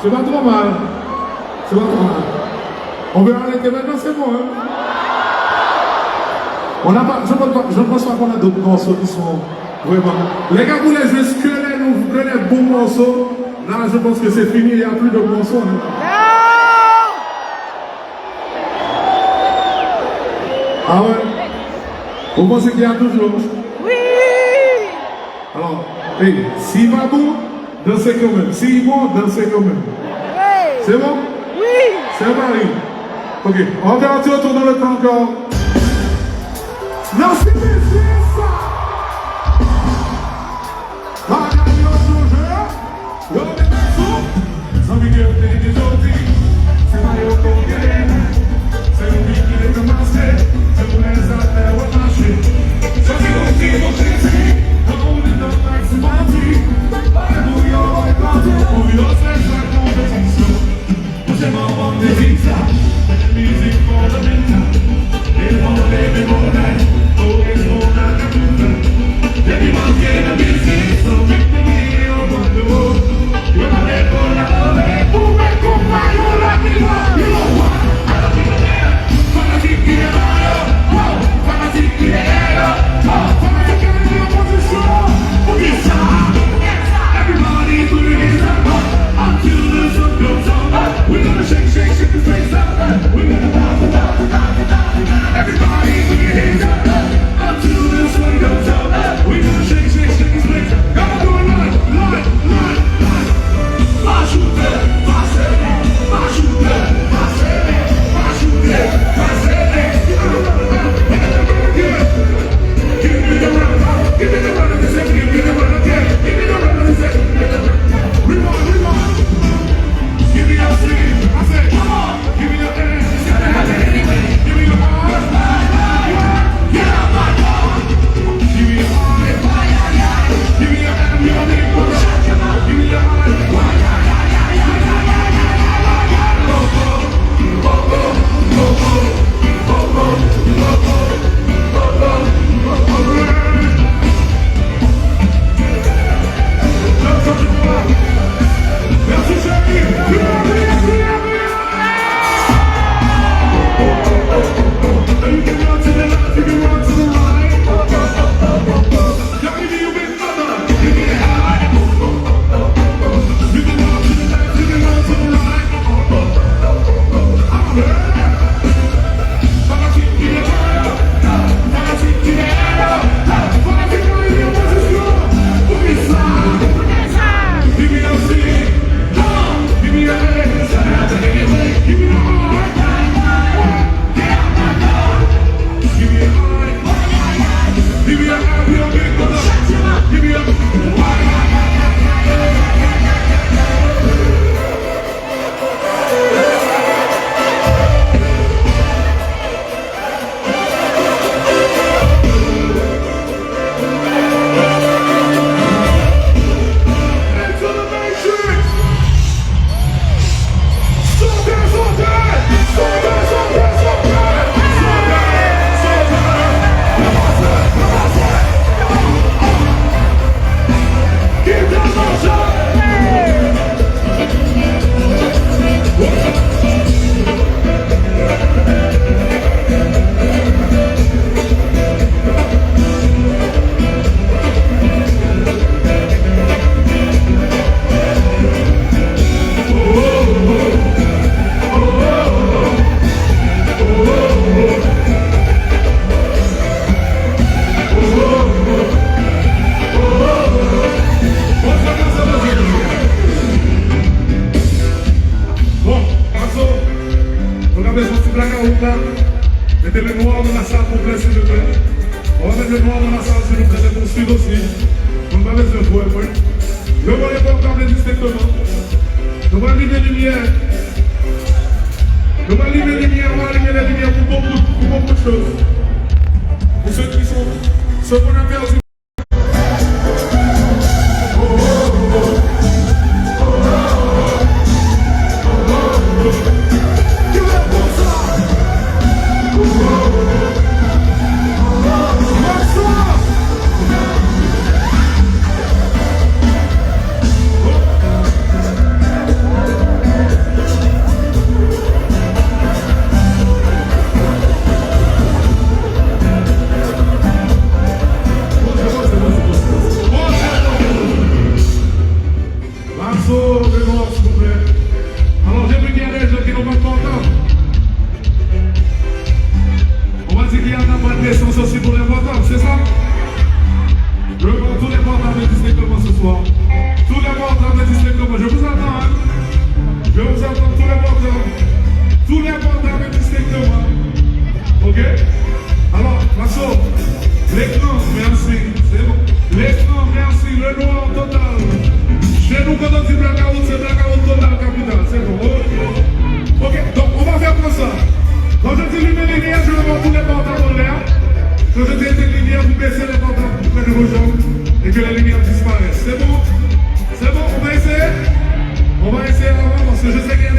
C'est pas trop mal. C'est pas trop mal. On veut arrêter maintenant, c'est bon, hein? On n'a pas, je ne pense pas qu'on a d'autres morceaux qui sont vraiment. Les gars, vous voulez jouer que les bons morceaux. Là, je pense que c'est fini, il n'y a plus de morceaux. Hein? Ah ouais? Vous pensez qu'il y a toujours? Oui! Alors, hey, s'il va bon, dansez quand même. S'il est bon, dansez quand même. Oui! C'est bon? Oui! C'est Marie. Ok, on va faire un petit retour dans le temps encore. Non, c'est ça! Mettez le noir dans la salle pour plaît, s'il vous plaît. On va mettre le noir dans la salle, s'il vous plaît, c'est pour suivre aussi. On va mettre le fouet, oui. Ne voyez pas encore les distinctement. On va allumer les lumières. On va allumer les lumières, on va allumer les lumières pour beaucoup de choses. Pour ceux qui sont, ceux qu'on a perdu. soir. Tous les portables distinctement. Je vous attends, hein. Je vous attends, tous les portables. Tous les portables distinctement. Ok? Alors, Masso, l'écran, merci. C'est bon. L'écran, merci. Le noir total. Chez nous, quand on dit blackout, c'est blackout total, capital. C'est bon. Ok, donc on va faire comme ça. Quand je dis lumière, je vais voir tous les portables en l'air. Quand je dis lumière, vous baissez les portables près de vos jambes et que les lumières disparaissent. C'est bon? C'est bon, on va essayer? On va essayer avant parce que je sais qu'il y a